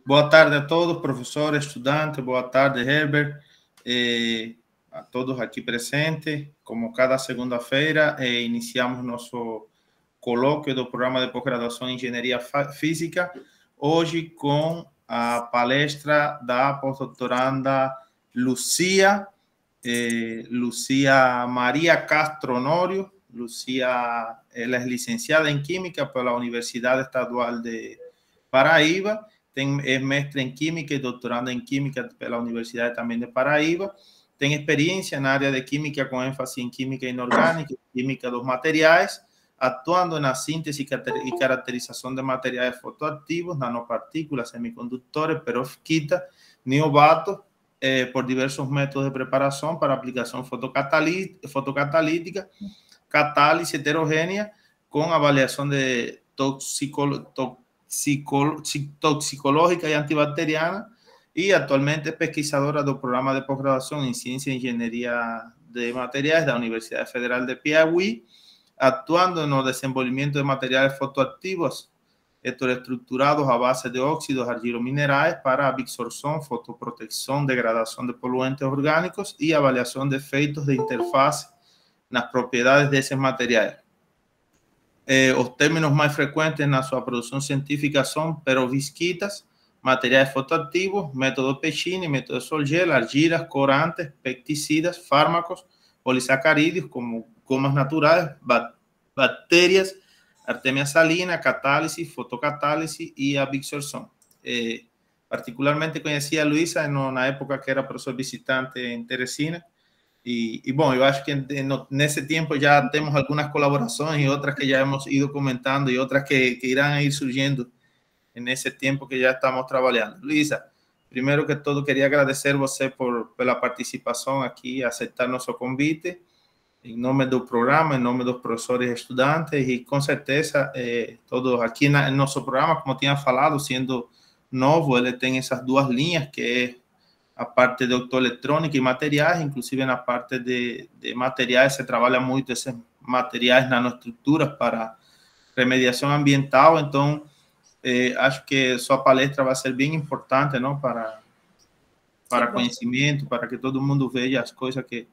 Boa tarde a todos, professor, estudante, boa tarde, Herbert, a todos aqui presentes. Como cada segunda-feira, iniciamos nosso colóquio do programa de pós-graduação em Engenharia Física, hoje com a palestra da pós-doutoranda Lucia Maria Castro Honório. Lucia, ela é licenciada em Química pela Universidade Estadual de Paraíba, é mestre em Química e doutoranda em Química pela Universidade também de Paraíba, tem experiência na área de Química com ênfase em Química inorgânica e Química dos materiais, atuando na síntese e caracterização de materiais fotoativos, nanopartículas, semicondutores, perovskita, neobato, por diversos métodos de preparação para aplicação fotocatalítica, catálise heterogênea, com avaliação de toxicológica e antibacteriana, e atualmente é pesquisadora do programa de pós-graduação em Ciência e Engenharia de Materiais da Universidade Federal de Piauí, atuando no desenvolvimento de materiais fotoativos heteroestruturados a base de óxidos argilominerais para absorção, fotoproteção, degradação de poluentes orgânicos e avaliação de efeitos de interface nas propriedades desses materiais. Os términos mais frequentes na sua produção científica são perovskitas, materiais fotoativos, método Pechini, método Sol-Gel, argilas, corantes, pesticidas, fármacos, polissacarídeos como gomas naturais, bactérias, artemia salina, catálise, fotocatálise e absorção. Particularmente conheci a Luísa na época que era professor visitante em Teresina. Bom, eu acho que nesse tempo já temos algumas colaborações e outras que já hemos ido comentando e outras que irão ir surgindo nesse tempo que já estamos trabalhando. Luísa, primeiro que tudo, queria agradecer você pela participação aqui, aceitar nosso convite, em nome do programa, em nome dos professores e estudantes, e com certeza, todos aqui no nosso programa, como tinha falado, sendo novo, ele tem essas duas linhas, que é a parte de optoeletrônica e materiais, inclusive na parte de materiais, se trabalha muito esses materiais nanoestruturas para remediação ambiental, então, acho que sua palestra vai ser bem importante, não, para conhecimento, para que todo mundo veja as coisas que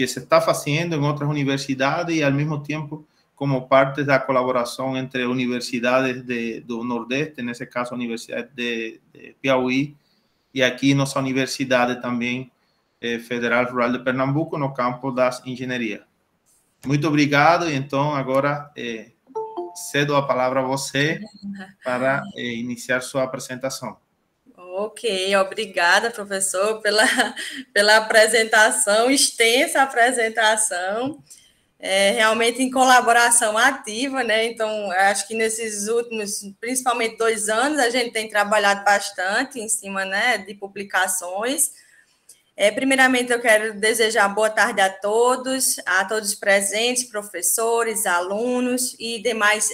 se está fazendo em outras universidades e, ao mesmo tempo, como parte da colaboração entre universidades do Nordeste, nesse caso, a Universidade de Piauí, e aqui nossa universidade também, Federal Rural de Pernambuco, no campo das engenharias. Muito obrigado, e então agora cedo a palavra a você para iniciar sua apresentação. Ok, obrigada, professor, pela apresentação, extensa apresentação, realmente em colaboração ativa, né? Então, acho que nesses últimos, principalmente 2 anos, a gente tem trabalhado bastante em cima, né, de publicações. Primeiramente, eu quero desejar boa tarde a todos presentes, professores, alunos e demais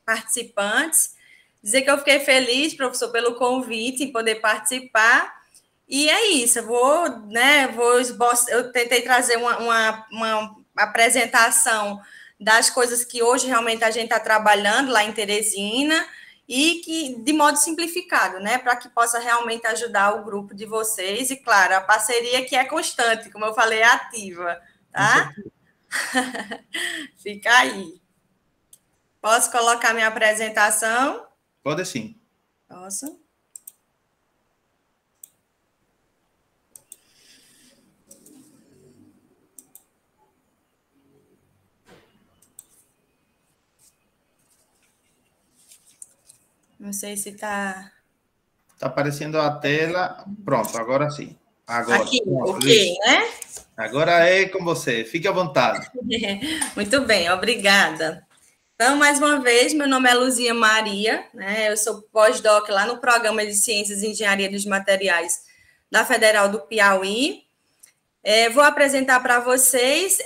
participantes. Dizer que eu fiquei feliz, professor, pelo convite em poder participar. E é isso, eu tentei trazer uma apresentação das coisas que hoje realmente a gente está trabalhando lá em Teresina e que de modo simplificado, né, para que possa realmente ajudar o grupo de vocês e, claro, a parceria que é constante, como eu falei, é ativa, tá? Fica aí. Posso colocar minha apresentação? Pode sim. Posso? Não sei se está... Está aparecendo a tela. Pronto, agora sim. Agora. Aqui, ok, né? Agora é com você. Fique à vontade. Muito bem, obrigada. Então, mais uma vez, meu nome é Luzia Maria, né? Eu sou pós-doc lá no Programa de Ciências e Engenharia dos Materiais da Federal do Piauí. Vou apresentar para vocês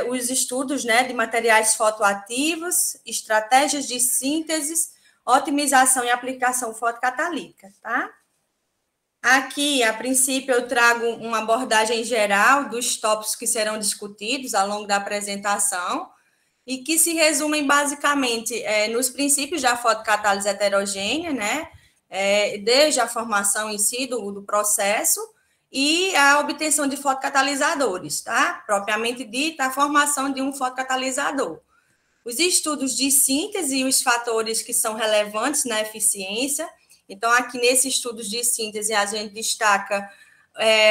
os estudos, né, de materiais fotoativos, estratégias de síntese, otimização e aplicação fotocatalítica, tá? Aqui, a princípio, eu trago uma abordagem geral dos tópicos que serão discutidos ao longo da apresentação. e que se resumem basicamente nos princípios da fotocatálise heterogênea, né? Desde a formação em si do processo e a obtenção de fotocatalisadores, tá? Propriamente dita, a formação de um fotocatalisador. Os estudos de síntese e os fatores que são relevantes na eficiência. Então, aqui nesses estudos de síntese, a gente destaca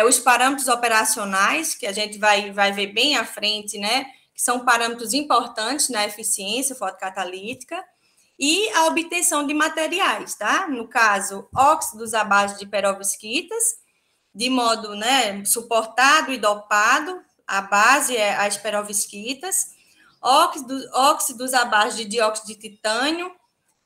os parâmetros operacionais, que a gente vai ver bem à frente, né? Que são parâmetros importantes na eficiência fotocatalítica, e a obtenção de materiais, tá? No caso, óxidos à base de perovskitas, de modo, né, suportado e dopado, a base é as perovskitas, óxidos à base de dióxido de titânio,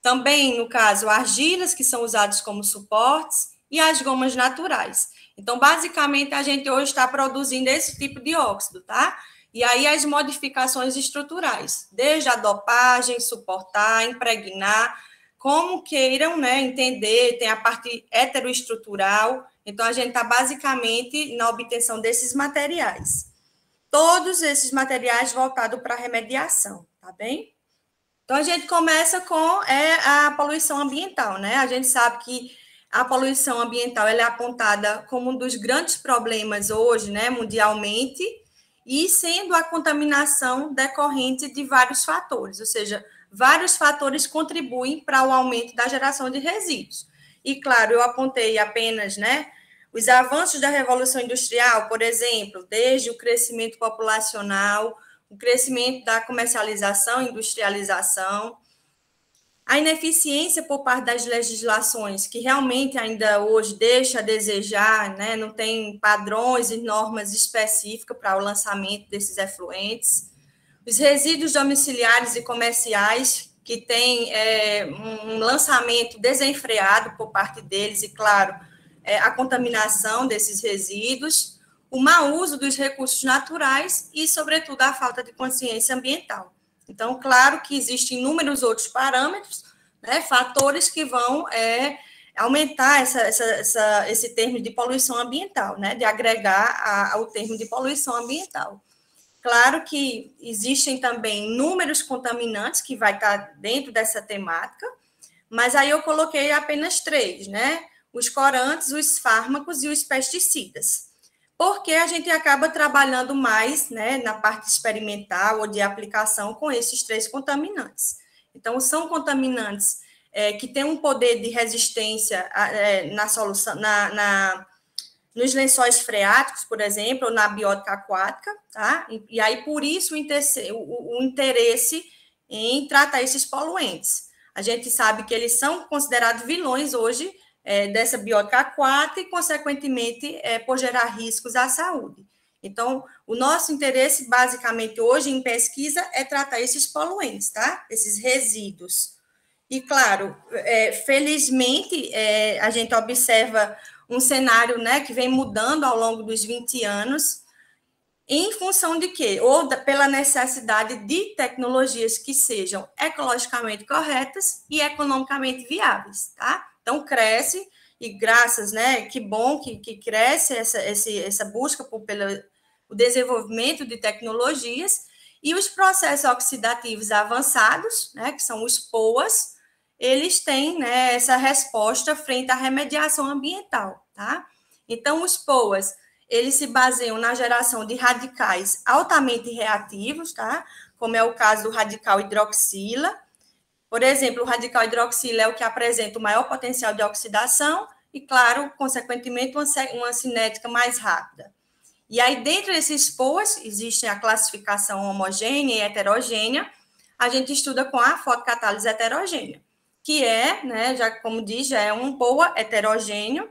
também, no caso, argilas, que são usadas como suportes, e as gomas naturais. Então, basicamente, a gente hoje está produzindo esse tipo de óxido, tá? E aí as modificações estruturais, desde a dopagem, suportar, impregnar, como queiram, né, entender, tem a parte heteroestrutural. Então, a gente está basicamente na obtenção desses materiais. Todos esses materiais voltados para a remediação, tá bem? Então, a gente começa com a poluição ambiental, né? A gente sabe que a poluição ambiental ela é apontada como um dos grandes problemas hoje, né, mundialmente, e sendo a contaminação decorrente de vários fatores, ou seja, vários fatores contribuem para o aumento da geração de resíduos. E, claro, eu apontei apenas, né, os avanços da Revolução Industrial, por exemplo, desde o crescimento populacional, o crescimento da comercialização, industrialização, a ineficiência por parte das legislações, que realmente ainda hoje deixa a desejar, né, não tem padrões e normas específicas para o lançamento desses efluentes, os resíduos domiciliares e comerciais, que tem um lançamento desenfreado por parte deles, e, claro, a contaminação desses resíduos, o mau uso dos recursos naturais e, sobretudo, a falta de consciência ambiental. Então, claro que existem inúmeros outros parâmetros, né, fatores que vão aumentar esse termo de poluição ambiental, né, de agregar ao termo de poluição ambiental. Claro que existem também inúmeros contaminantes que vai estar dentro dessa temática, mas aí eu coloquei apenas 3, né, os corantes, os fármacos e os pesticidas. Porque a gente acaba trabalhando mais, né, na parte experimental ou de aplicação com esses 3 contaminantes. Então, são contaminantes que têm um poder de resistência na solução, nos lençóis freáticos, por exemplo, ou na biótica aquática, tá? E aí, por isso, o interesse em tratar esses poluentes. A gente sabe que eles são considerados vilões hoje dessa biótica aquática e, consequentemente, por gerar riscos à saúde. Então, o nosso interesse, basicamente, hoje em pesquisa é tratar esses poluentes, tá? Esses resíduos. E, claro, felizmente, a gente observa um cenário, né, que vem mudando ao longo dos 20 anos, em função de quê? Ou pela necessidade de tecnologias que sejam ecologicamente corretas e economicamente viáveis, tá? Então, cresce, e graças, né, que bom que cresce essa busca pelo desenvolvimento de tecnologias, e os processos oxidativos avançados, né, que são os POAs, eles têm, né, essa resposta frente à remediação ambiental, tá? Então, os POAs, eles se baseiam na geração de radicais altamente reativos, tá? Como é o caso do radical hidroxila. Por exemplo, o radical hidroxila é o que apresenta o maior potencial de oxidação e, claro, consequentemente, uma cinética mais rápida. E aí, dentro desses POAs, existe a classificação homogênea e heterogênea. A gente estuda com a fotocatálise heterogênea, que né, já como diz, já é um POA heterogêneo.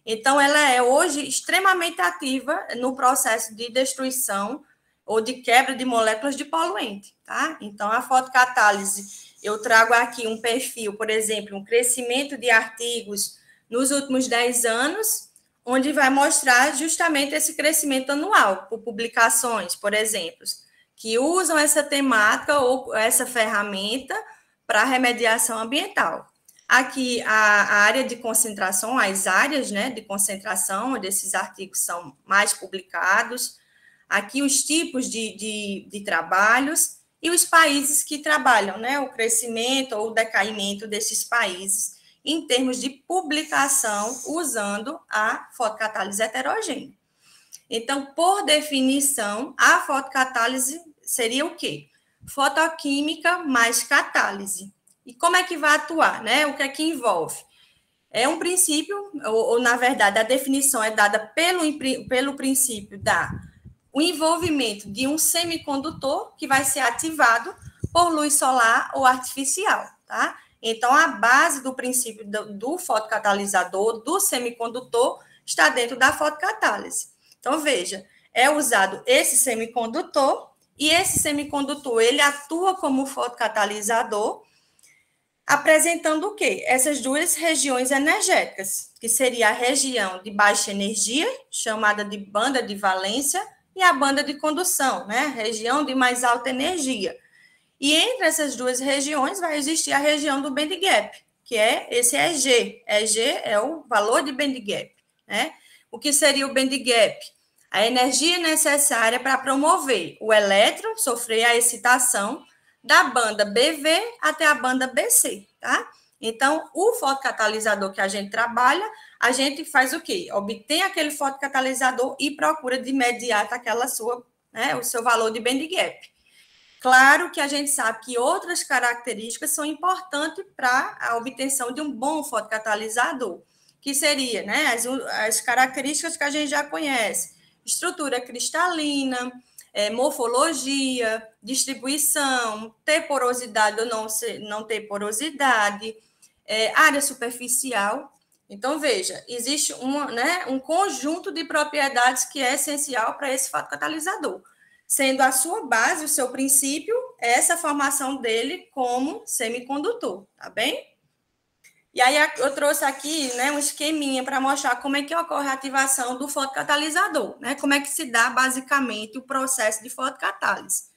Então, ela é hoje extremamente ativa no processo de destruição ou de quebra de moléculas de poluente, tá? Então, a fotocatálise, eu trago aqui um perfil, por exemplo, um crescimento de artigos nos últimos 10 anos, onde vai mostrar justamente esse crescimento anual, por publicações, por exemplo, que usam essa temática ou essa ferramenta para remediação ambiental. Aqui, a área de concentração, as áreas, né, de concentração desses artigos são mais publicados. Aqui, os tipos de trabalhos. e os países que trabalham, né, o crescimento ou o decaimento desses países em termos de publicação usando a fotocatálise heterogênea. Então, por definição, a fotocatálise seria o quê? Fotoquímica mais catálise. E como é que vai atuar, né? O que é que envolve? É um princípio, ou na verdade, a definição é dada pelo princípio o envolvimento de um semicondutor que vai ser ativado por luz solar ou artificial, tá? Então, a base do princípio do fotocatalisador, do semicondutor, está dentro da fotocatálise. Então, veja, é usado esse semicondutor, e esse semicondutor, ele atua como fotocatalisador, apresentando o quê? Essas duas regiões energéticas, que seria a região de baixa energia, chamada de banda de valência, e a banda de condução, né? Região de mais alta energia. E entre essas duas regiões vai existir a região do band gap, que é esse EG. EG é o valor de band gap, né? O que seria o band gap? A energia necessária para promover o elétron sofrer a excitação da banda BV até a banda BC, tá? Então, o fotocatalisador que a gente trabalha, a gente faz o quê? Obtém aquele fotocatalisador e procura de imediato aquela sua, né, o seu valor de band gap. Claro que a gente sabe que outras características são importantes para a obtenção de um bom fotocatalisador, que seria, né, as características que a gente já conhece: estrutura cristalina, morfologia, distribuição, ter porosidade ou não ter porosidade, área superficial. Então, veja, existe um conjunto de propriedades que é essencial para esse fotocatalisador, sendo a sua base, o seu princípio, essa formação dele como semicondutor, tá bem? E aí eu trouxe aqui, né, um esqueminha para mostrar como é que ocorre a ativação do fotocatalisador, né? Como é que se dá basicamente o processo de fotocatálise.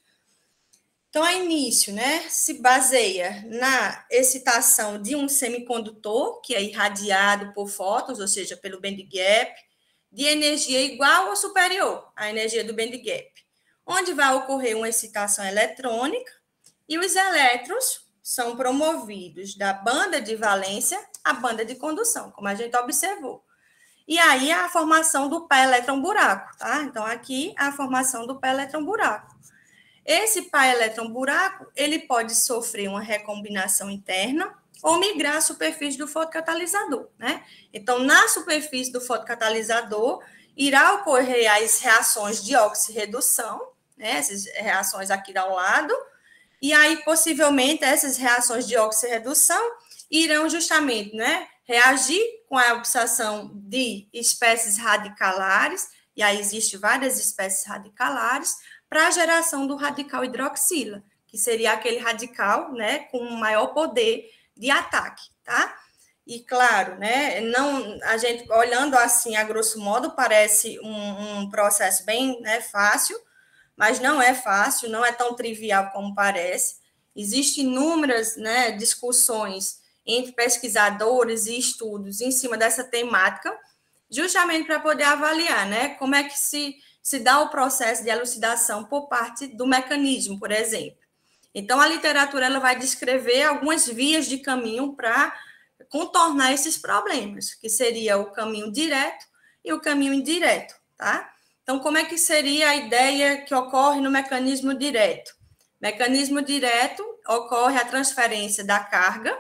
Então, a início, né, se baseia na excitação de um semicondutor, que é irradiado por fótons, ou seja, pelo band gap, de energia igual ou superior à energia do band gap, onde vai ocorrer uma excitação eletrônica e os elétrons são promovidos da banda de valência à banda de condução, como a gente observou. E aí a formação do pé elétron-buraco, tá? Então, aqui a formação do pé elétron-buraco. Esse pé elétron-buraco, ele pode sofrer uma recombinação interna ou migrar à superfície do fotocatalisador, né? Então, na superfície do fotocatalisador, irá ocorrer as reações de oxirredução, né? Essas reações aqui ao lado. E aí, possivelmente, essas reações de oxirredução irão justamente, né, reagir com a oxidação de espécies radicalares, e aí existem várias espécies radicalares, para a geração do radical hidroxila, que seria aquele radical, né, com maior poder de ataque, tá? E, claro, né, a gente, olhando assim, a grosso modo, parece um processo bem, né, fácil, mas não é fácil, não é tão trivial como parece. Existem inúmeras, né, discussões entre pesquisadores e estudos em cima dessa temática, justamente para poder avaliar, né, como é que se dá o processo de elucidação por parte do mecanismo, por exemplo. Então, a literatura ela vai descrever algumas vias de caminho para contornar esses problemas, que seria o caminho direto e o caminho indireto, tá? Então, como é que seria a ideia que ocorre no mecanismo direto? Mecanismo direto ocorre a transferência da carga,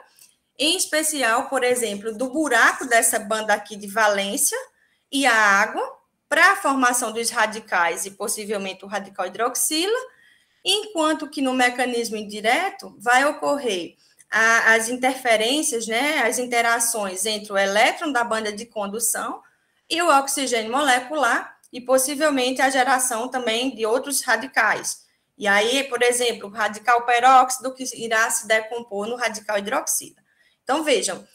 em especial, por exemplo, do buraco dessa banda aqui de valência e a água, para a formação dos radicais e possivelmente o radical hidroxila, enquanto que no mecanismo indireto vai ocorrer as interferências, né, as interações entre o elétron da banda de condução e o oxigênio molecular, e possivelmente a geração também de outros radicais. E aí, por exemplo, o radical peróxido que irá se decompor no radical hidroxila. Então, vejam,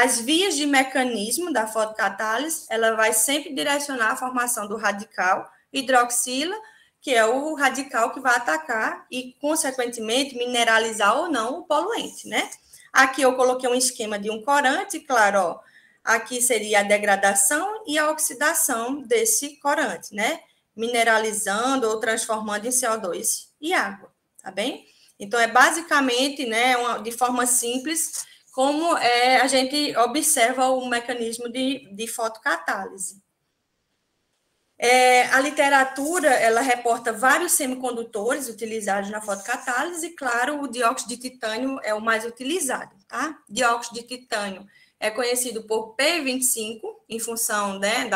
as vias de mecanismo da fotocatálise, ela vai sempre direcionar a formação do radical hidroxila, que é o radical que vai atacar e, consequentemente, mineralizar ou não o poluente, né? Aqui eu coloquei um esquema de um corante, claro, ó, aqui seria a degradação e a oxidação desse corante, né? Mineralizando ou transformando em CO2 e água. tá bem? Então, é basicamente, né, de forma simples, como a gente observa o mecanismo de fotocatálise. A literatura, ela reporta vários semicondutores utilizados na fotocatálise, e, claro, o dióxido de titânio é o mais utilizado, tá? Dióxido de titânio é conhecido por P25, em função, né,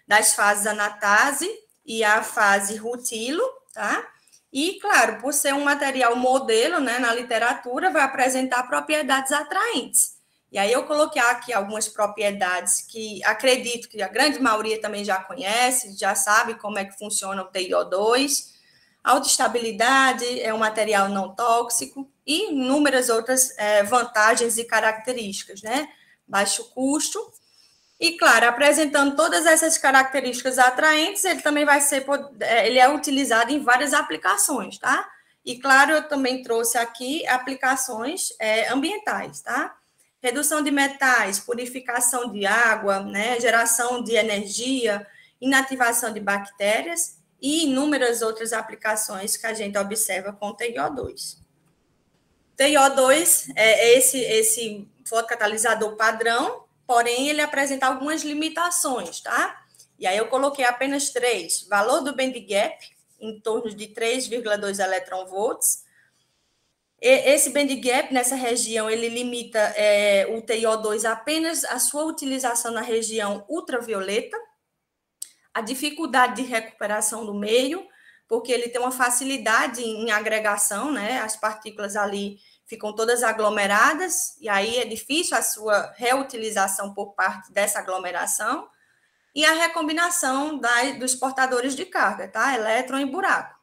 das fases anatase e a fase rutilo, tá? E, claro, por ser um material modelo, né, na literatura, vai apresentar propriedades atraentes. E aí eu coloquei aqui algumas propriedades que acredito que a grande maioria também já conhece, já sabe como é que funciona o TiO2. Alta estabilidade, é um material não tóxico e inúmeras outras vantagens e características, né? Baixo custo. E, claro, apresentando todas essas características atraentes, ele também ele é utilizado em várias aplicações, tá? E, claro, eu também trouxe aqui aplicações ambientais, tá? Redução de metais, purificação de água, né, geração de energia, inativação de bactérias e inúmeras outras aplicações que a gente observa com TiO2. TiO2 é esse fotocatalisador padrão, porém ele apresenta algumas limitações, tá? E aí eu coloquei apenas 3. Valor do band gap, em torno de 3,2 eletronvolts. Esse band gap, nessa região, ele limita o TiO2 apenas a sua utilização na região ultravioleta, a dificuldade de recuperação do meio, porque ele tem uma facilidade em agregação, né? As partículas ali ficam todas aglomeradas, e aí é difícil a sua reutilização por parte dessa aglomeração, e a recombinação dos portadores de carga, tá? Elétron e buraco.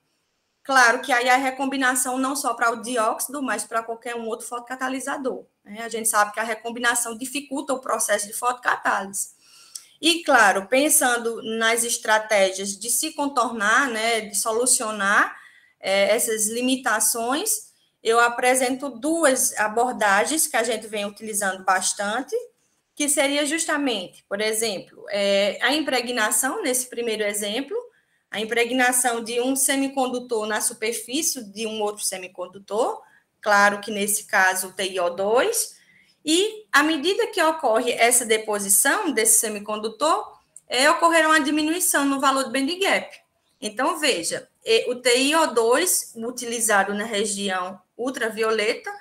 Claro que aí a recombinação não só para o dióxido, mas para qualquer um outro fotocatalisador, né? A gente sabe que a recombinação dificulta o processo de fotocatálise. E, claro, pensando nas estratégias de se contornar, né, de solucionar essas limitações, eu apresento 2 abordagens que a gente vem utilizando bastante, que seria justamente, por exemplo, a impregnação, nesse primeiro exemplo, a impregnação de um semicondutor na superfície de um outro semicondutor, claro que nesse caso o TiO2, e à medida que ocorre essa deposição desse semicondutor, ocorrerá uma diminuição no valor do band gap. Então, veja, o TiO2 utilizado na região ultravioleta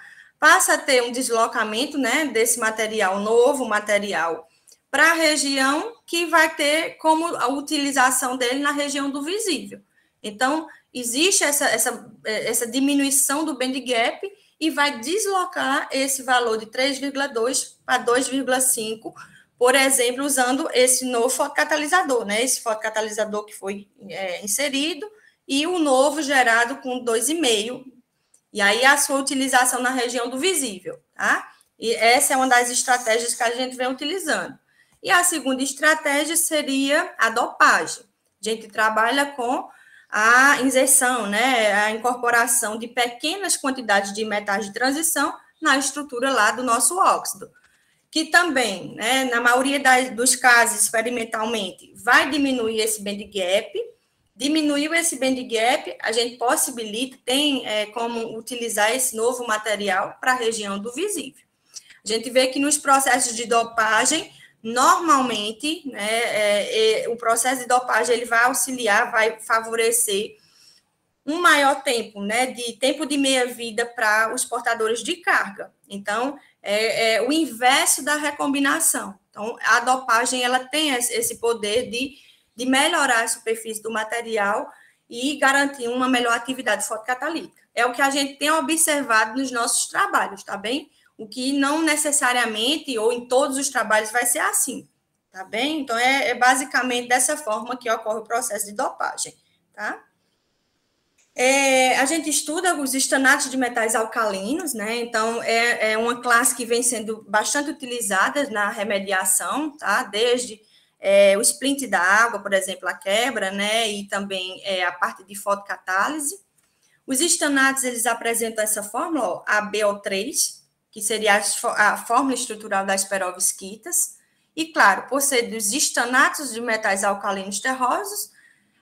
passa a ter um deslocamento, né, desse material, novo material, para a região que vai ter como a utilização dele na região do visível. Então, existe essa diminuição do band gap e vai deslocar esse valor de 3,2 para 2,5, por exemplo, usando esse novo fotocatalisador, né? Esse fotocatalisador que foi inserido e o novo gerado com 2,5, e aí a sua utilização na região do visível, tá? E essa é uma das estratégias que a gente vem utilizando. E a segunda estratégia seria a dopagem. A gente trabalha com a inserção, né, a incorporação de pequenas quantidades de metais de transição na estrutura lá do nosso óxido, que também, né, na maioria dos casos, experimentalmente, vai diminuir esse band gap. Diminuiu esse band gap, a gente possibilita, tem como utilizar esse novo material para a região do visível. A gente vê que nos processos de dopagem, normalmente, né, o processo de dopagem ele vai auxiliar, vai favorecer um maior tempo, né, de tempo de meia-vida para os portadores de carga. Então, é o inverso da recombinação. Então, a dopagem ela tem esse poder de melhorar a superfície do material e garantir uma melhor atividade fotocatalítica. É o que a gente tem observado nos nossos trabalhos, tá bem? O que não necessariamente, ou em todos os trabalhos, vai ser assim, tá bem? Então, é basicamente dessa forma que ocorre o processo de dopagem, tá? A gente estuda os estanatos de metais alcalinos, né? Então, é uma classe que vem sendo bastante utilizada na remediação, tá? Desde o splint da água, por exemplo, a quebra, né? E também a parte de fotocatálise. Os estanatos, eles apresentam essa fórmula, ó, AbO3, que seria a fórmula estrutural das perovskitas. E, claro, por ser dos estanatos de metais alcalinos terrosos,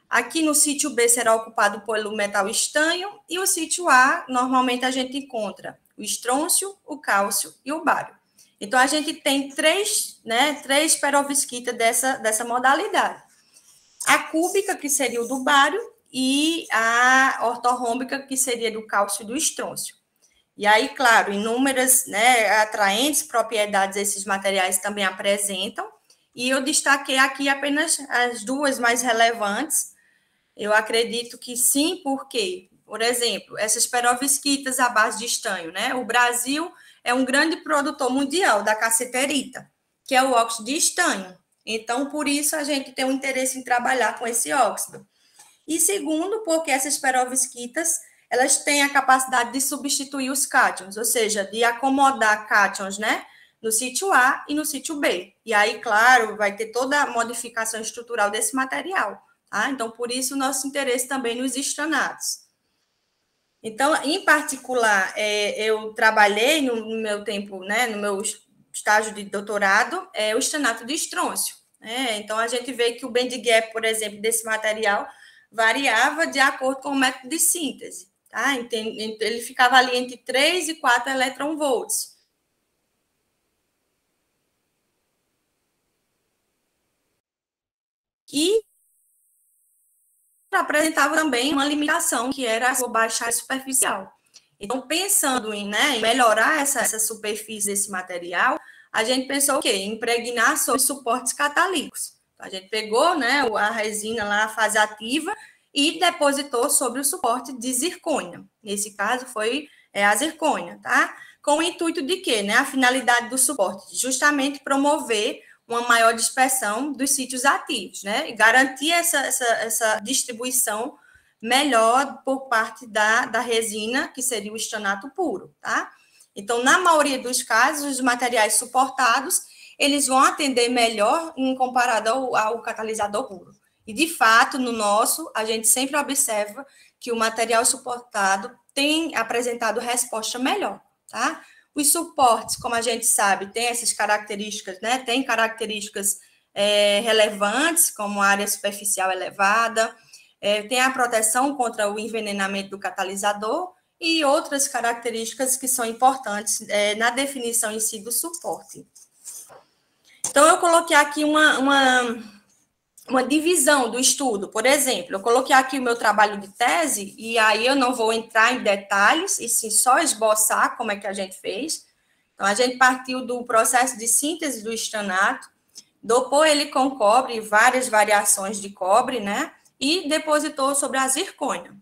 Aqui no sítio B será ocupado pelo metal estanho, e o sítio A, normalmente a gente encontra o estrôncio, o cálcio e o bário. Então, a gente tem três perovskitas dessa modalidade. A cúbica, que seria o do bário, e a ortorrômbica, que seria do cálcio e do estrôncio. E aí, claro, inúmeras atraentes propriedades esses materiais também apresentam, e eu destaquei aqui apenas as duas mais relevantes. Eu acredito que sim, porque, por exemplo, essas perovskitas à base de estanho, né? O Brasil é um grande produtor mundial da cassiterita, que é o óxido de estanho. Então, por isso, a gente tem um interesse em trabalhar com esse óxido. E segundo, porque essas perovskitas, elas têm a capacidade de substituir os cátions, ou seja, de acomodar cátions, né? No sítio A e no sítio B. E aí, claro, vai ter toda a modificação estrutural desse material. Tá? Então, por isso, o nosso interesse também nos estanatos. Então, em particular, eu trabalhei no meu tempo, né, no meu estágio de doutorado, o estanato de estrôncio. Então, a gente vê que o band gap, por exemplo, desse material variava de acordo com o método de síntese. Tá? Ele ficava ali entre 3 e 4 eletronvolts. E apresentava também uma limitação, que era a baixa superficial. Então, pensando em melhorar essa superfície desse material, a gente pensou o quê? Impregnar sobre suportes catalíticos. Então, a gente pegou a resina lá, a fase ativa, e depositou sobre o suporte de zircônia. Nesse caso, foi a zircônia, tá? Com o intuito de quê? A finalidade do suporte, justamente promover uma maior dispersão dos sítios ativos, e garantir essa distribuição melhor por parte da resina, que seria o estanato puro, tá? Então, na maioria dos casos, os materiais suportados, eles vão atender melhor em comparado ao catalisador puro. E, de fato, no nosso, a gente sempre observa que o material suportado tem apresentado resposta melhor, tá? Os suportes, como a gente sabe, tem essas características, tem características relevantes, como área superficial elevada, tem a proteção contra o envenenamento do catalisador e outras características que são importantes na definição em si do suporte. Então, eu coloquei aqui uma divisão do estudo. Por exemplo, eu coloquei aqui o meu trabalho de tese, e aí eu não vou entrar em detalhes, e sim só esboçar como é que a gente fez. Então, a gente partiu do processo de síntese do estanato, dopou ele com cobre, várias variações de cobre, e depositou sobre a zircônia.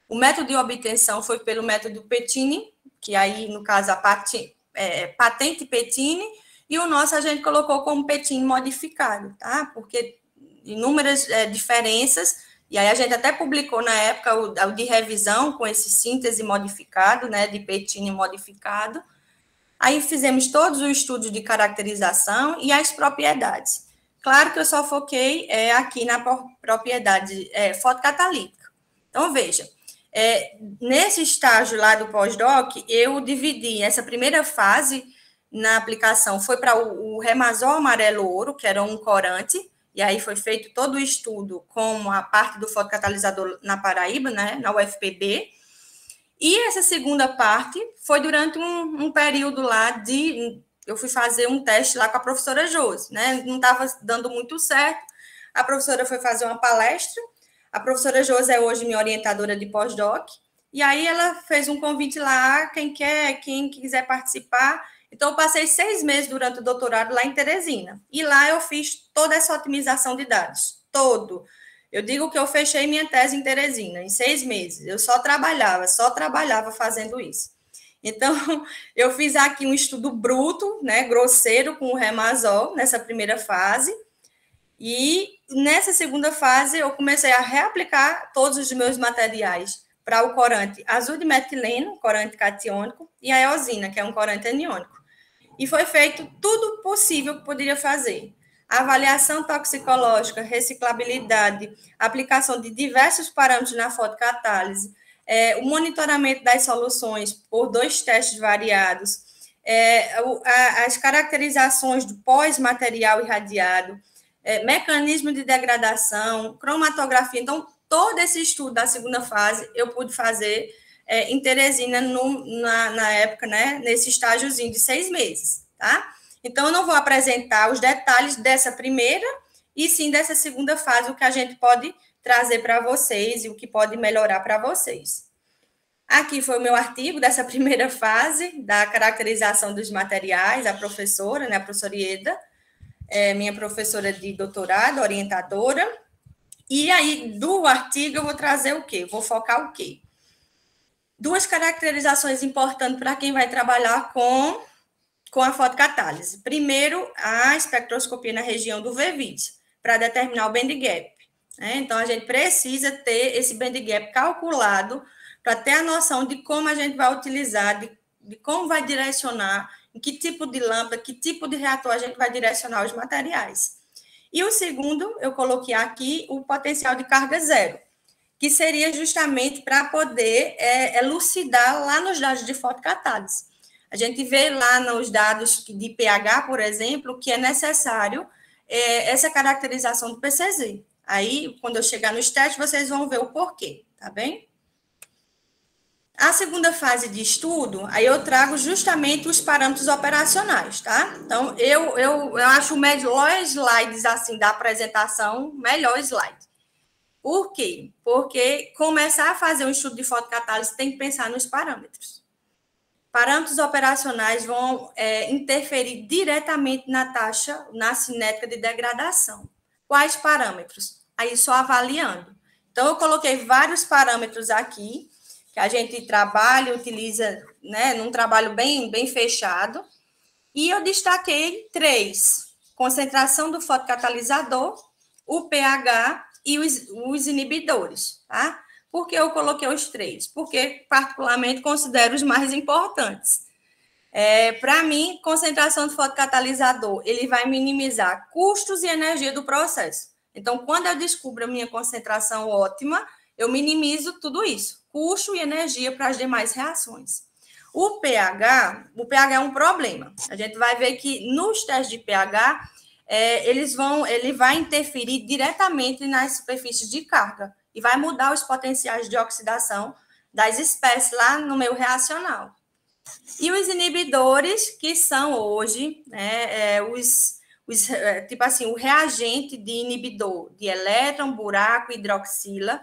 O método de obtenção foi pelo método Pettini, que aí, no caso, a patente Pettini, e o nosso a gente colocou como Pettini modificado, tá? Porque inúmeras diferenças, e aí a gente até publicou na época o de revisão com esse síntese modificado, de Pettini modificado. Aí fizemos todos os estudos de caracterização e as propriedades. Claro que eu só foquei aqui na propriedade fotocatalítica. Então, veja, nesse estágio lá do pós-doc, eu dividi essa primeira fase na aplicação, foi para o remazol amarelo-ouro, que era um corante, e aí foi feito todo o estudo com a parte do fotocatalisador na Paraíba, na UFPB. E essa segunda parte foi durante um período lá eu fui fazer um teste lá com a professora Josi, não estava dando muito certo, a professora foi fazer uma palestra, a professora Josi é hoje minha orientadora de pós-doc, e aí ela fez um convite lá, quem quiser participar. Então, eu passei 6 meses durante o doutorado lá em Teresina. E lá eu fiz toda essa otimização de dados. Eu digo que eu fechei minha tese em Teresina, em 6 meses. Eu só trabalhava fazendo isso. Então, eu fiz aqui um estudo bruto, grosseiro, com o remazol, nessa primeira fase. E nessa segunda fase, eu comecei a reaplicar todos os meus materiais para o corante azul de metileno, corante catiônico, e a eosina, que é um corante aniônico. E foi feito tudo possível que poderia fazer. Avaliação toxicológica, reciclabilidade, aplicação de diversos parâmetros na fotocatálise, o monitoramento das soluções por 2 testes variados, as caracterizações do pós-material irradiado, mecanismo de degradação, cromatografia. Então, todo esse estudo da segunda fase eu pude fazer em Teresina na época, né, nesse estágiozinho de 6 meses, tá? Então, eu não vou apresentar os detalhes dessa primeira e sim dessa segunda fase, o que a gente pode trazer para vocês e o que pode melhorar para vocês. Aqui foi o meu artigo dessa primeira fase, da caracterização dos materiais, a professora, né, a professora Ieda, minha professora de doutorado, orientadora. E aí, do artigo, eu vou trazer o quê? Vou focar o quê? 2 caracterizações importantes para quem vai trabalhar com a fotocatálise. Primeiro, a espectroscopia na região do V20, para determinar o band gap. Né? Então, a gente precisa ter esse band gap calculado para ter a noção de como a gente vai utilizar, de como vai direcionar, em que tipo de lâmpada, que tipo de reator a gente vai direcionar os materiais. E o segundo, eu coloquei aqui o potencial de carga zero, que seria justamente para poder elucidar lá nos dados de fotocatálise. A gente vê lá nos dados de pH, por exemplo, que é necessário essa caracterização do PCZ. Aí, quando eu chegar nos testes, vocês vão ver o porquê, tá bem? A segunda fase de estudo, aí eu trago justamente os parâmetros operacionais, tá? Então, eu acho o melhor slides, assim, da apresentação, melhor slide. Por quê? Porque começar a fazer um estudo de fotocatálise tem que pensar nos parâmetros. Parâmetros operacionais vão interferir diretamente na taxa, na cinética de degradação. Quais parâmetros? Aí, só avaliando. Então, eu coloquei vários parâmetros aqui, que a gente trabalha e utiliza, né, num trabalho bem fechado, e eu destaquei 3, concentração do fotocatalisador, o pH e os inibidores, tá? Por que eu coloquei os 3? Porque, particularmente, considero os mais importantes. Para mim, concentração do fotocatalisador, ele vai minimizar custos e energia do processo. Então, quando eu descubro a minha concentração ótima, eu minimizo tudo isso, custo e energia para as demais reações. O pH é um problema. A gente vai ver que nos testes de pH, ele vai interferir diretamente nas superfícies de carga e vai mudar os potenciais de oxidação das espécies lá no meio reacional. E os inibidores, que são hoje, né, tipo assim, o reagente de inibidor de elétron, buraco, hidroxila,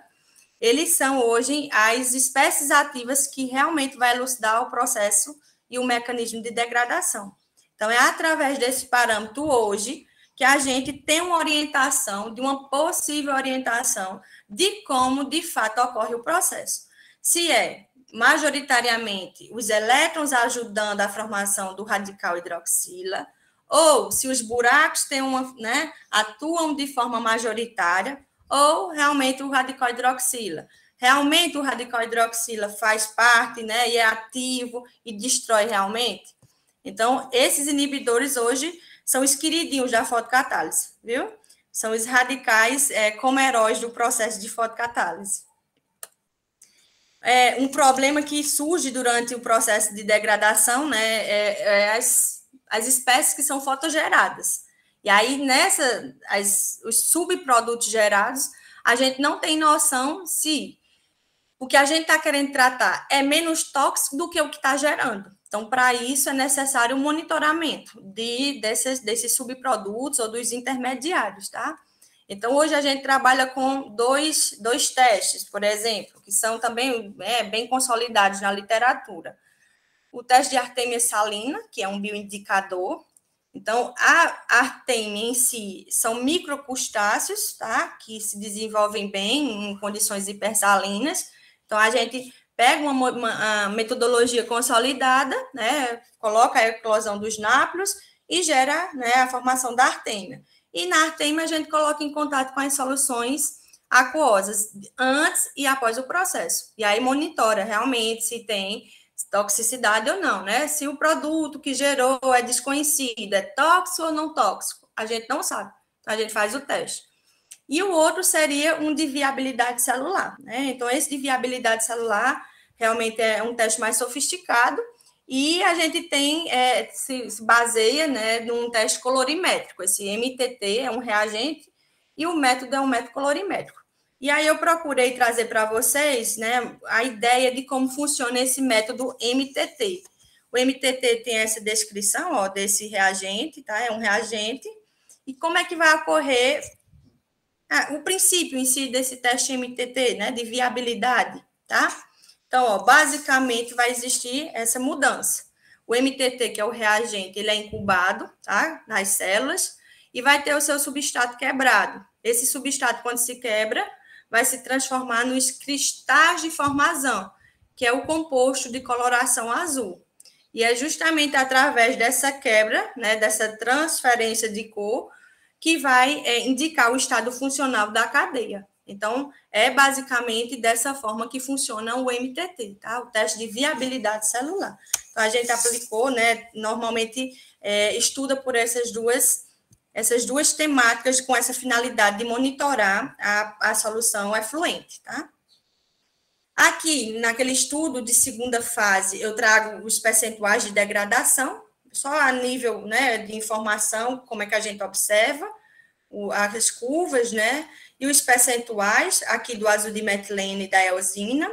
eles são hoje as espécies ativas que realmente vai elucidar o processo e o mecanismo de degradação. Então, é através desse parâmetro hoje que a gente tem uma orientação, de uma possível orientação de como, de fato, ocorre o processo. Se é majoritariamente os elétrons ajudando a formação do radical hidroxila, ou se os buracos têm atuam de forma majoritária, ou realmente o radical hidroxila. Realmente o radical hidroxila faz parte, né, e é ativo e destrói realmente. Então, esses inibidores hoje são os queridinhos da fotocatálise, viu? São os radicais como heróis do processo de fotocatálise. Um problema que surge durante o processo de degradação, né, as espécies que são fotogeradas. E aí, os subprodutos gerados, a gente não tem noção se o que a gente está querendo tratar é menos tóxico do que o que está gerando. Então, para isso, é necessário um monitoramento desses subprodutos ou dos intermediários, tá? Então, hoje a gente trabalha com dois testes, por exemplo, que são também bem consolidados na literatura. O teste de artêmia salina, que é um bioindicador. Então, a artêmia em si são microcrustáceos, tá? Que se desenvolvem bem em condições hipersalinas. Então, a gente pega uma metodologia consolidada, né? Coloca a eclosão dos nápoleos e gera, né, a formação da artêmia. E na artêmia a gente coloca em contato com as soluções aquosas antes e após o processo. E aí monitora realmente se tem toxicidade ou não, né? Se o produto que gerou é desconhecido, é tóxico ou não tóxico, a gente não sabe. Então, a gente faz o teste. E o outro seria um de viabilidade celular, né? Então, esse de viabilidade celular realmente é um teste mais sofisticado e a gente tem, se baseia, né, num teste colorimétrico. Esse MTT é um reagente e o método é um método colorimétrico. E aí eu procurei trazer para vocês, né, a ideia de como funciona esse método MTT. O MTT tem essa descrição, ó, desse reagente, tá? É um reagente. E como é que vai ocorrer o princípio em si desse teste MTT, né, de viabilidade, tá? Então, ó, basicamente vai existir essa mudança. O MTT, que é o reagente, ele é incubado, tá, nas células, e vai ter o seu substrato quebrado. Esse substrato, quando se quebra, vai se transformar nos cristais de formação, que é o composto de coloração azul. E é justamente através dessa quebra, né, dessa transferência de cor, que vai indicar o estado funcional da cadeia. Então, é basicamente dessa forma que funciona o MTT, tá? O teste de viabilidade celular. Então, a gente aplicou, né, normalmente estuda por essas duas temáticas com essa finalidade de monitorar a solução efluente, tá? Aqui, naquele estudo de segunda fase, eu trago os percentuais de degradação, só a nível, né, de informação, como é que a gente observa, as curvas, né, e os percentuais, aqui do azidimetileno e da eosina,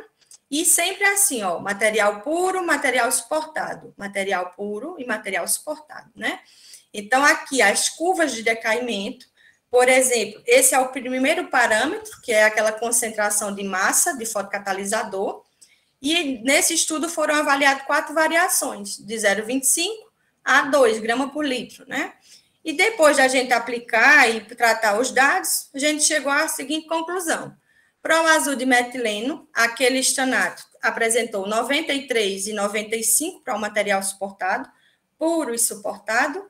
e sempre assim, ó, material puro, material suportado, material puro e material suportado, né? Então, aqui, as curvas de decaimento, por exemplo, esse é o primeiro parâmetro, que é aquela concentração de massa de fotocatalisador, e nesse estudo foram avaliadas 4 variações, de 0,25 a 2 gramas por litro, né? E depois da gente aplicar e tratar os dados, a gente chegou à seguinte conclusão. Para o azidimetileno, aquele estanato apresentou 93 e 95 para o material suportado, puro e suportado.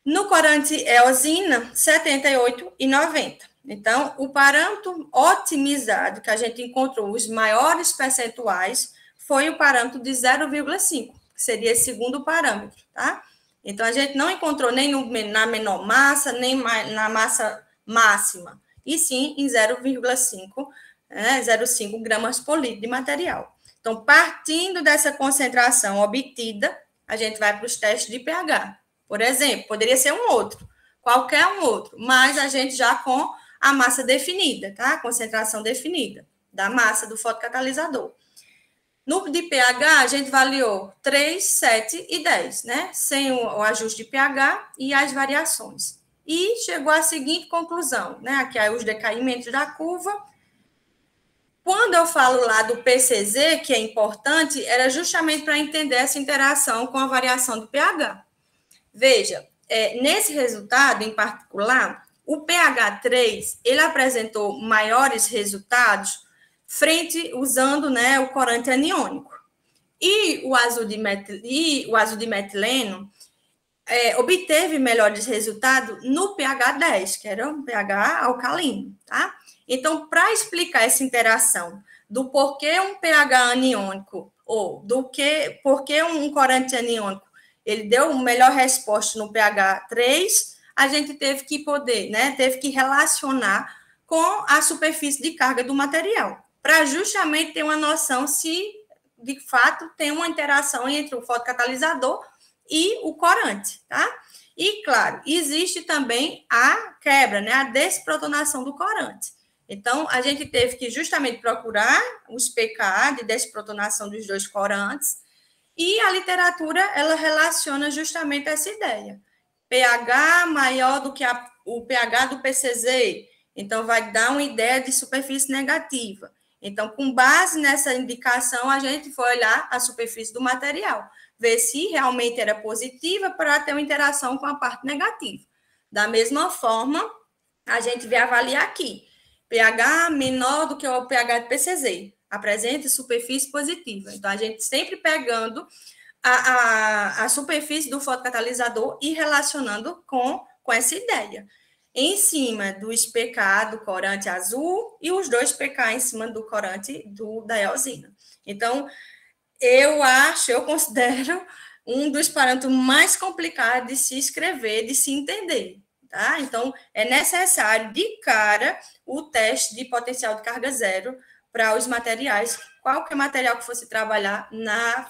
No corante eosina, 78 e 90. Então, o parâmetro otimizado que a gente encontrou os maiores percentuais foi o parâmetro de 0,5, que seria esse segundo parâmetro, tá? Então, a gente não encontrou nem na menor massa, nem na massa máxima, e sim em 0,5, né, 0,5 gramas por litro de material. Então, partindo dessa concentração obtida, a gente vai para os testes de pH. Por exemplo, poderia ser um outro, qualquer um outro, mas a gente já com a massa definida, tá? A concentração definida da massa do fotocatalisador. No de pH, a gente avaliou 3, 7 e 10, né? Sem o ajuste de pH e as variações. E chegou à seguinte conclusão, né? Aqui aí os decaimentos da curva. Quando eu falo lá do PCZ, que é importante, era justamente para entender essa interação com a variação do pH. Veja, nesse resultado em particular, o pH 3, ele apresentou maiores resultados usando, né, o corante aniônico. E o azidimetileno obteve melhores resultados no pH 10, que era um pH alcalino, tá? Então, para explicar essa interação do porquê um pH aniônico ou porquê um corante aniônico ele deu uma melhor resposta no pH 3, a gente teve que teve que relacionar com a superfície de carga do material, para justamente ter uma noção se, de fato, tem uma interação entre o fotocatalisador e o corante, tá? E, claro, existe também a quebra, né, a desprotonação do corante. Então, a gente teve que justamente procurar os pK de desprotonação dos dois corantes, e a literatura, ela relaciona justamente essa ideia. pH maior do que o pH do PCZ, então vai dar uma ideia de superfície negativa. Então, com base nessa indicação, a gente foi olhar a superfície do material, ver se realmente era positiva para ter uma interação com a parte negativa. Da mesma forma, a gente vai avaliar aqui, pH menor do que o pH do PCZ, apresenta superfície positiva. Então, a gente sempre pegando a superfície do fotocatalisador e relacionando com essa ideia. Em cima dos pK do corante azul e os dois pK em cima do corante da eosina. Então, eu considero um dos parâmetros mais complicados de se escrever, de se entender. Tá? Então, é necessário, de cara, o teste de potencial de carga zero para os materiais, qualquer material que fosse trabalhar na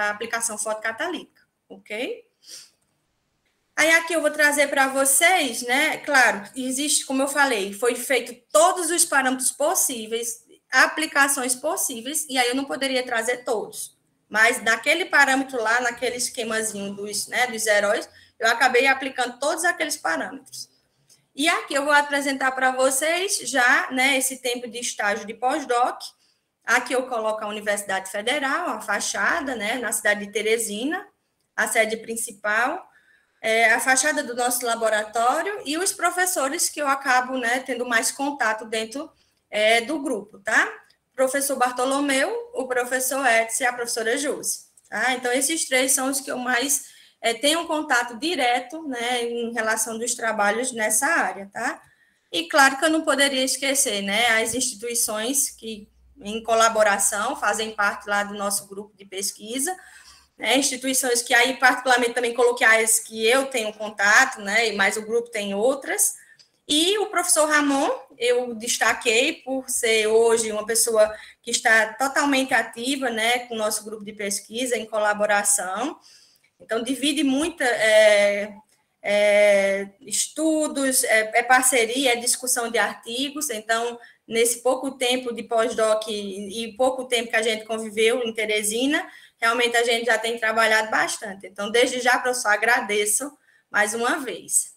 aplicação fotocatalítica, ok? Aí aqui eu vou trazer para vocês, né? Claro, existe, como eu falei, foi feito todos os parâmetros possíveis, aplicações possíveis, e aí eu não poderia trazer todos. Mas naquele parâmetro lá, naquele esquemazinho dos, né, dos heróis, eu acabei aplicando todos aqueles parâmetros. E aqui eu vou apresentar para vocês já, né, esse tempo de estágio de pós-doc. Aqui eu coloco a Universidade Federal, a fachada, né, na cidade de Teresina, a sede principal, a fachada do nosso laboratório e os professores que eu acabo, né, tendo mais contato dentro do grupo, tá? O professor Bartolomeu, o professor Edson e a professora Jússi, tá? Então, esses três são os que eu mais tenho contato direto, né, em relação dos trabalhos nessa área, tá? E claro que eu não poderia esquecer, né, as instituições que, em colaboração, fazem parte lá do nosso grupo de pesquisa, né, instituições que aí, particularmente, também coloquei as que eu tenho contato, né, mas o grupo tem outras, e o professor Ramon, eu destaquei por ser hoje uma pessoa que está totalmente ativa, né, com o nosso grupo de pesquisa, em colaboração, então divide muita estudos, parceria, discussão de artigos, então, nesse pouco tempo de pós-doc e pouco tempo que a gente conviveu em Teresina, realmente a gente já tem trabalhado bastante. Então, desde já, professor, agradeço mais uma vez.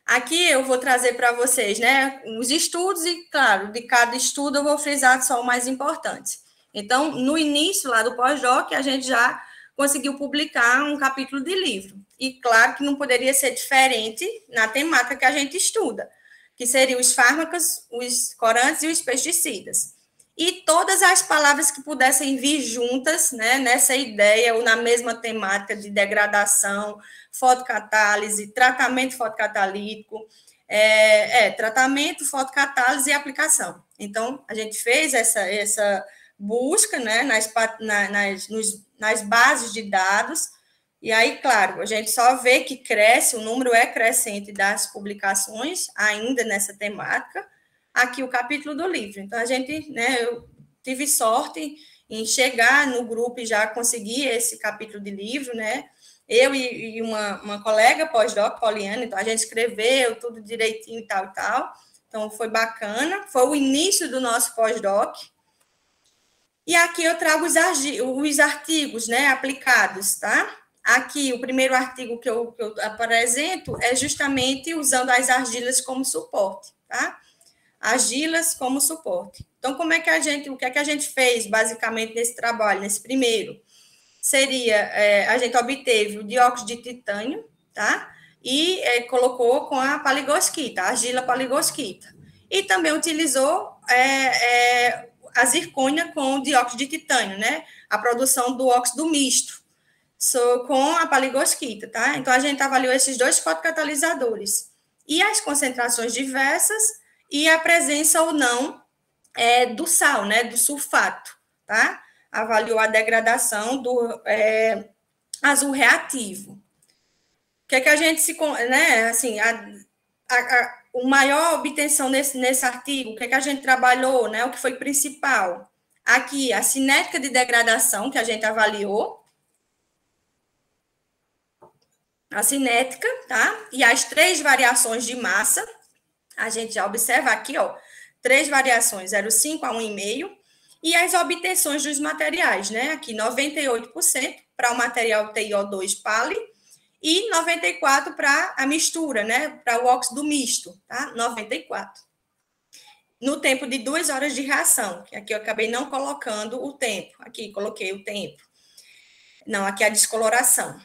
Aqui eu vou trazer para vocês, né, os estudos e, claro, de cada estudo eu vou frisar só o mais importante. Então, no início lá do pós-doc, a gente já conseguiu publicar um capítulo de livro. E, claro, que não poderia ser diferente na temática que a gente estuda, que seriam os fármacos, os corantes e os pesticidas. E todas as palavras que pudessem vir juntas, né, nessa ideia ou na mesma temática de degradação, fotocatálise, tratamento fotocatalítico, tratamento, fotocatálise e aplicação. Então, a gente fez essa busca, né, nas bases de dados, e aí, claro, a gente só vê que cresce, o número é crescente das publicações, ainda nessa temática, aqui o capítulo do livro. Então, a gente, né, eu tive sorte em chegar no grupo e já conseguir esse capítulo de livro, né, eu e uma colega pós-doc, Poliana, então a gente escreveu tudo direitinho e tal, então foi bacana, foi o início do nosso pós-doc. E aqui eu trago os artigos, né, aplicados, tá? Aqui, o primeiro artigo que eu apresento é justamente usando as argilas como suporte, tá? Argilas como suporte. Então, o que é que a gente fez, basicamente, nesse trabalho, nesse primeiro? Seria, a gente obteve o dióxido de titânio, tá? E colocou com a paligosquita, a argila paligosquita. E também utilizou a zircônia com o dióxido de titânio, né? A produção do óxido misto, com a paligosquita, tá? Então, a gente avaliou esses dois fotocatalisadores. E as concentrações diversas e a presença ou não do sal, né? Do sulfato, tá? Avaliou a degradação do azul reativo. O que é que a gente né, assim, o maior obtenção nesse artigo, o que é que a gente trabalhou, né, o que foi principal? Aqui, a cinética de degradação, que a gente avaliou, a cinética, tá? E as 3 variações de massa, a gente já observa aqui, ó, 3 variações, 0,5 a 1,5, e as obtenções dos materiais, né? Aqui, 98% para o material TiO2 Pali e 94% para a mistura, né? Para o óxido misto, tá? 94%. No tempo de 2 horas de reação, que aqui eu acabei não colocando o tempo. Aqui, coloquei o tempo. Não, aqui a descoloração.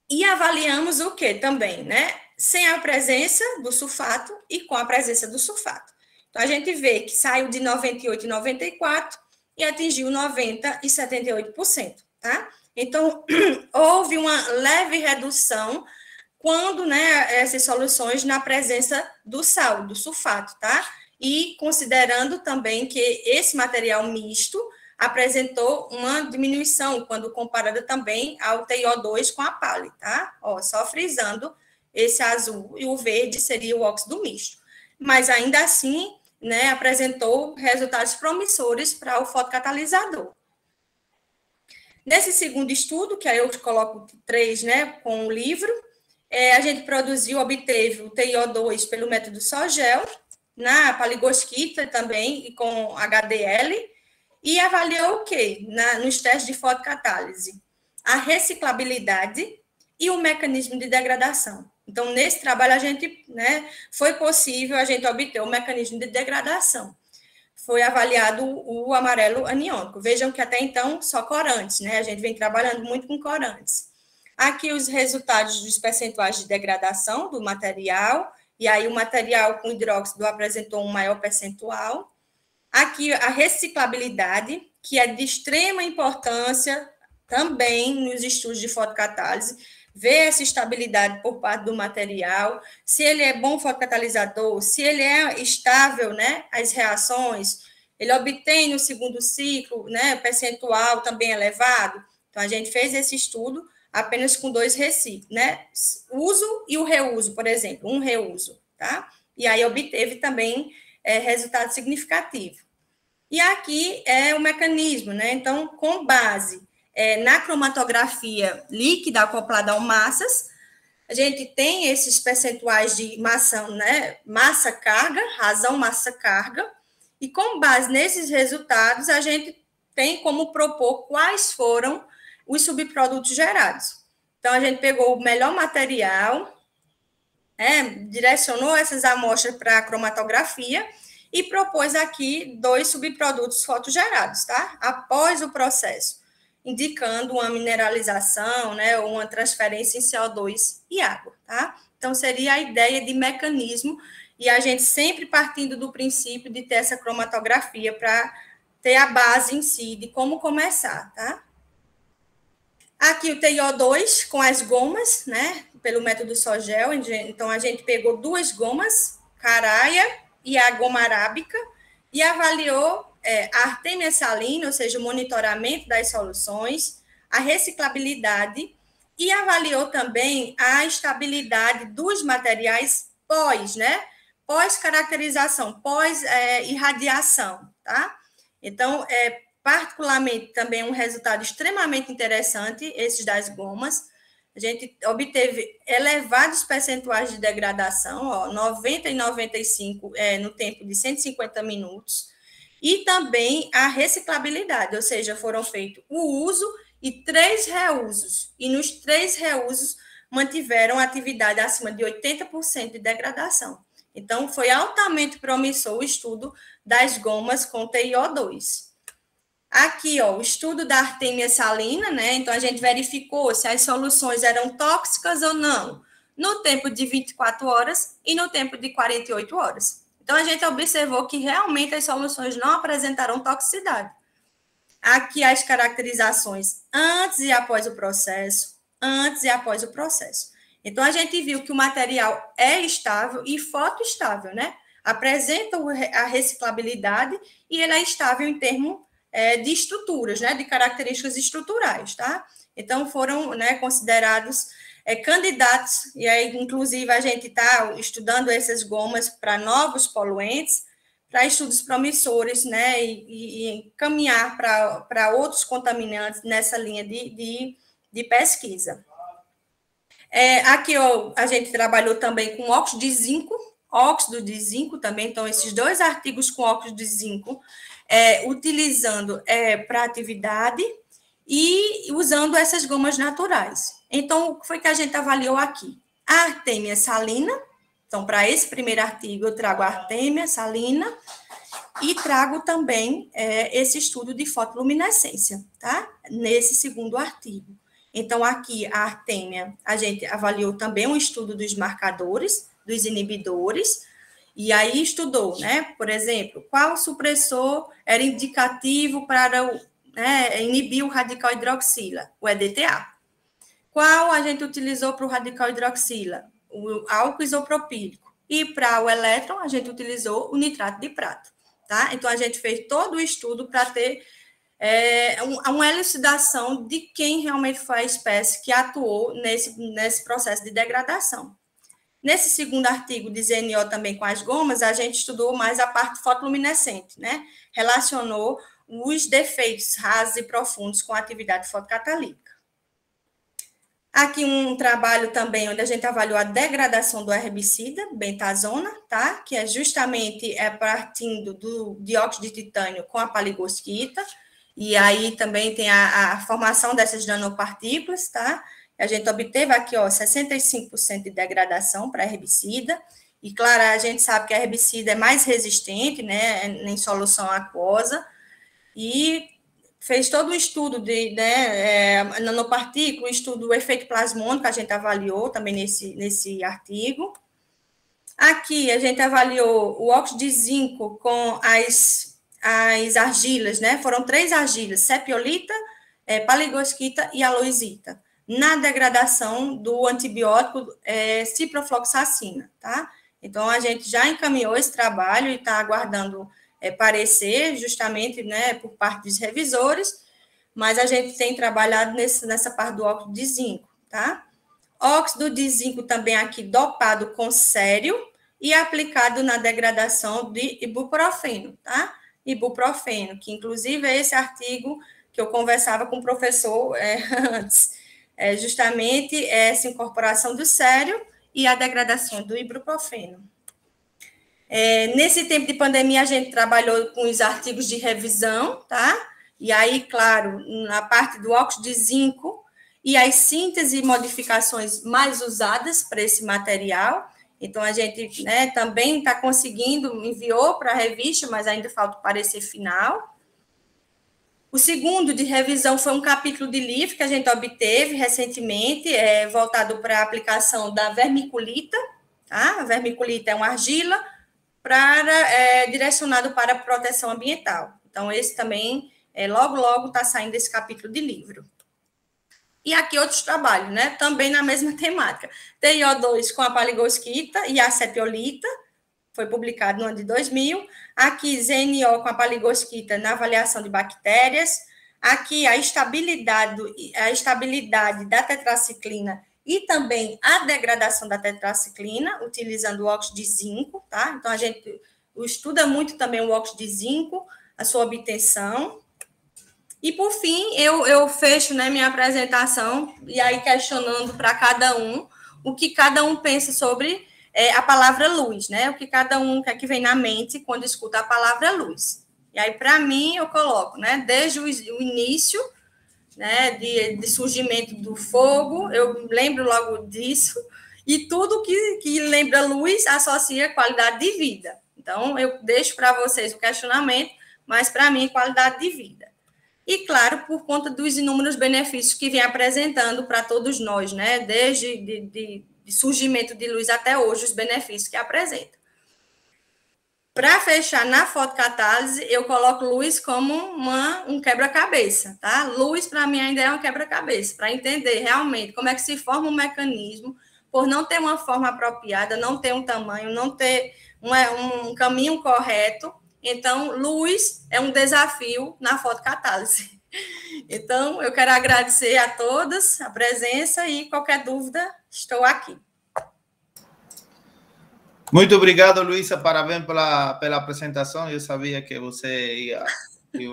E avaliamos o que também, né? Sem a presença do sulfato e com a presença do sulfato. Então, a gente vê que saiu de 98% e 94% e atingiu 90% e 78%, tá? Então, houve uma leve redução quando, né, essas soluções na presença do sal, do sulfato, tá? E considerando também que esse material misto apresentou uma diminuição quando comparada também ao TiO2 com a Pali, tá? Ó, só frisando, esse azul e o verde seria o óxido misto. Mas ainda assim, né, apresentou resultados promissores para o fotocatalisador. Nesse segundo estudo, que aí eu coloco 3, né, com o livro, A gente obteve o TiO2 pelo método Sogel, na paligosquita também, e com HDL, e avaliou o quê? Nos testes de fotocatálise? A reciclabilidade e o mecanismo de degradação. Então, nesse trabalho, foi possível a gente obter o mecanismo de degradação. Foi avaliado o amarelo aniônico. Vejam que até então só corantes, né? A gente vem trabalhando muito com corantes. Aqui os resultados dos percentuais de degradação do material, e aí o material com hidróxido apresentou um maior percentual. Aqui a reciclabilidade, que é de extrema importância também nos estudos de fotocatálise, ver essa estabilidade por parte do material, se ele é bom fotocatalisador, se ele é estável, né, as reações, ele obtém no segundo ciclo, né, percentual também elevado. Então, a gente fez esse estudo apenas com 2 reciclos, né, uso e o reuso, por exemplo, um reuso, tá? E aí obteve também resultado significativo. E aqui é o mecanismo, né? Então, com base na cromatografia líquida acoplada ao massas, a gente tem esses percentuais de massa, né? Massa-carga, razão massa-carga, e com base nesses resultados, a gente tem como propor quais foram os subprodutos gerados. Então, a gente pegou o melhor material, direcionou essas amostras para a cromatografia e propôs aqui 2 subprodutos fotogerados, tá? Após o processo, indicando uma mineralização, né, ou uma transferência em CO2 e água, tá? Então, seria a ideia de mecanismo, e a gente sempre partindo do princípio de ter essa cromatografia para ter a base em si de como começar, tá? Aqui o TiO2 com as gomas, né, pelo método Sogel. Então, a gente pegou 2 gomas, caraia e a goma arábica, e avaliou a artêmia salina, ou seja, o monitoramento das soluções, a reciclabilidade, e avaliou também a estabilidade dos materiais pós-caracterização, pós-irradiação, tá? Então, particularmente também um resultado extremamente interessante, esses das gomas. A gente obteve elevados percentuais de degradação, 90 e 95 no tempo de 150 minutos, e também a reciclabilidade, ou seja, foram feitos o uso e 3 reusos, e nos 3 reusos mantiveram atividade acima de 80% de degradação. Então, foi altamente promissor o estudo das gomas com TiO2. Aqui, o estudo da artêmia salina, né? Então, a gente verificou se as soluções eram tóxicas ou não, no tempo de 24 horas e no tempo de 48 horas. Então, a gente observou que realmente as soluções não apresentaram toxicidade. Aqui, as caracterizações antes e após o processo, Então, a gente viu que o material é estável e fotoestável, né? Apresenta a reciclabilidade e ele é estável em termos de estruturas, né, de características estruturais, tá? Então, foram, né, considerados candidatos, e aí, inclusive, a gente está estudando essas gomas para novos poluentes, para estudos promissores, né, e caminhar para outros contaminantes nessa linha de pesquisa. Aqui, a gente trabalhou também com óxido de zinco também, então, esses 2 artigos com óxido de zinco, utilizando para atividade e usando essas gomas naturais. Então, o que foi que a gente avaliou aqui? A artêmia salina. Então, para esse primeiro artigo, eu trago a artêmia salina e trago também esse estudo de fotoluminescência, tá? Nesse segundo artigo. Então, aqui, a artêmia, a gente avaliou também um estudo dos marcadores, dos inibidores, e aí estudou, né? Por exemplo, qual supressor era indicativo para inibir o radical hidroxila? O EDTA. Qual a gente utilizou para o radical hidroxila? O álcool isopropílico. E para o elétron, a gente utilizou o nitrato de prata, tá? Então, a gente fez todo o estudo para ter uma elucidação de quem realmente foi a espécie que atuou nesse processo de degradação. Nesse segundo artigo de ZNO também com as gomas, a gente estudou mais a parte fotoluminescente, né? Relacionou os defeitos rasos e profundos com a atividade fotocatalítica. Aqui um trabalho também onde a gente avaliou a degradação do herbicida, bentazona, tá? Que é justamente partindo do dióxido de titânio com a paligosquita, e aí também tem a formação dessas nanopartículas, tá? A gente obteve aqui, ó, 65% de degradação para herbicida, e claro, a gente sabe que a herbicida é mais resistente, né, em solução aquosa, e fez todo um estudo de nanopartícula, estudo do efeito plasmônico, que a gente avaliou também nesse artigo. Aqui a gente avaliou o óxido de zinco com as argilas, né? Foram 3 argilas, sepiolita, paligosquita e aloisita, na degradação do antibiótico ciprofloxacina, tá? Então, a gente já encaminhou esse trabalho e está aguardando parecer, justamente, né, por parte dos revisores, mas a gente tem trabalhado nessa parte do óxido de zinco, tá? Óxido de zinco também aqui dopado com sério e aplicado na degradação de ibuprofeno, tá? Ibuprofeno, que inclusive é esse artigo que eu conversava com o professor antes, justamente essa incorporação do sério e a degradação do ibuprofeno. Nesse tempo de pandemia, a gente trabalhou com os artigos de revisão, tá? E aí, claro, na parte do óxido de zinco e as sínteses e modificações mais usadas para esse material. Então, a gente, né, também está conseguindo, enviou para a revista, mas ainda falta o parecer final. O segundo de revisão foi um capítulo de livro que a gente obteve recentemente, voltado para a aplicação da vermiculita, tá? A vermiculita é uma argila direcionado para a proteção ambiental. Então, esse também, logo está saindo esse capítulo de livro. E aqui outros trabalhos, né? Também na mesma temática. TiO2 com a paligosquita e a sepiolita, foi publicado no ano de 2000. Aqui, ZNO com a paligosquita na avaliação de bactérias. Aqui, a estabilidade da tetraciclina e também a degradação da tetraciclina, utilizando o óxido de zinco, tá? Então, a gente estuda muito também o óxido de zinco, a sua obtenção. E, por fim, eu fecho, né, minha apresentação, e aí questionando para cada um, o que cada um pensa sobre a palavra luz, né? O que cada um quer que vem na mente quando escuta a palavra luz. E aí, para mim, eu coloco, né, desde o início, né, de surgimento do fogo, eu lembro logo disso, e tudo que lembra luz associa qualidade de vida. Então, eu deixo para vocês o questionamento, mas para mim, qualidade de vida. E, claro, por conta dos inúmeros benefícios que vem apresentando para todos nós, né, desde de surgimento de luz até hoje, os benefícios que apresenta. Para fechar na fotocatálise, eu coloco luz como um quebra-cabeça, tá? Luz, para mim, ainda é um quebra-cabeça, para entender realmente como é que se forma um mecanismo, por não ter uma forma apropriada, não ter um tamanho, não ter um caminho correto. Então, luz é um desafio na fotocatálise. Então, eu quero agradecer a todas a presença e qualquer dúvida, estou aqui. Muito obrigado, Luísa. Parabéns pela apresentação. Eu sabia que você ia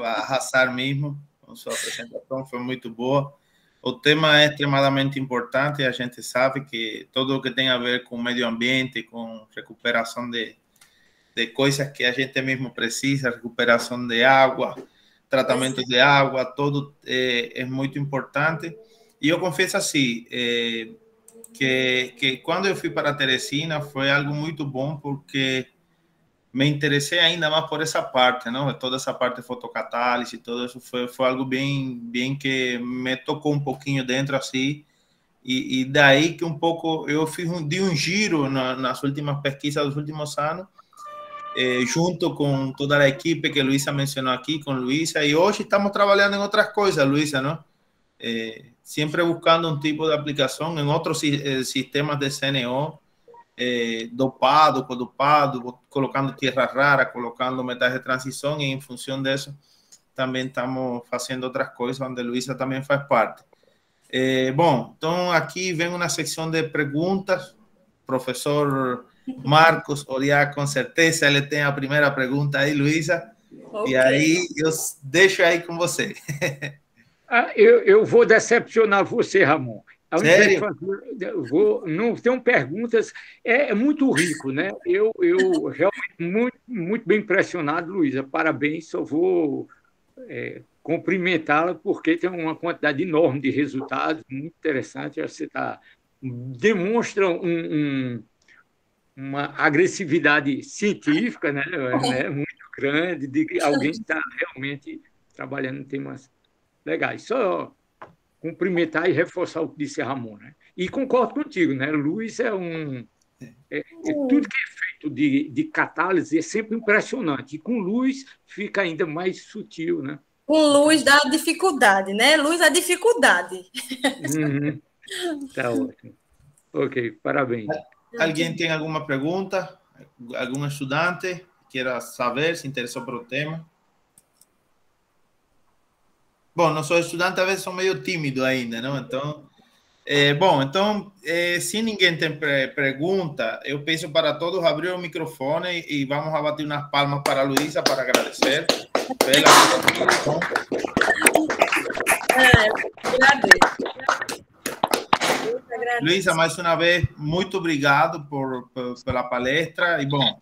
arrasar mesmo com sua apresentação. Foi muito boa. O tema é extremadamente importante. A gente sabe que tudo o que tem a ver com o meio ambiente, com recuperação de coisas que a gente mesmo precisa, recuperação de água, tratamento de água, tudo é muito importante. E eu confesso assim, que quando eu fui para Teresina foi algo muito bom, porque me interessei ainda mais por essa parte, não? Toda essa parte de fotocatálise, todo isso foi algo bem que me tocou um pouquinho dentro assim, e daí que um pouco eu dei um giro nas últimas pesquisas dos últimos anos, junto com toda a equipe que Luísa mencionou aqui, com Luísa, e hoje estamos trabalhando em outras coisas, Luísa, não? Sempre buscando um tipo de aplicação em outros sistemas de CNO, dopado, codopado, colocando terra rara, colocando metais de transição, e em função disso também estamos fazendo outras coisas, onde a Luísa também faz parte. Bom, então aqui vem uma secção de perguntas. Professor Marcos Oriá, com certeza ele tem a primeira pergunta aí, Luísa, okay. E aí eu deixo aí com você. Eu vou decepcionar você, Ramon. Sério? Não tenho perguntas, é muito rico, né? Eu realmente muito bem impressionado, Luísa. Parabéns, só vou cumprimentá-la, porque tem uma quantidade enorme de resultados, muito interessante. Você demonstra uma agressividade científica, né? Muito grande, de alguém que está realmente trabalhando em temas legais. Só cumprimentar e reforçar o que disse a Ramon, né? E concordo contigo, né? Luz tudo que é feito de catálise é sempre impressionante. E com luz fica ainda mais sutil, né? Com luz dá dificuldade, né? Luz é dificuldade. Uhum. Tá ótimo. Ok, parabéns. Alguém tem alguma pergunta? Algum estudante queira saber, se interessou pelo tema? Bom, nossos estudantes às vezes são meio tímidos ainda, não? Então, se ninguém tem pergunta, eu peço para todos abrir o microfone e vamos bater umas palmas para a Luísa para agradecer pela participação. Luísa, mais uma vez, muito obrigado pela palestra e, bom,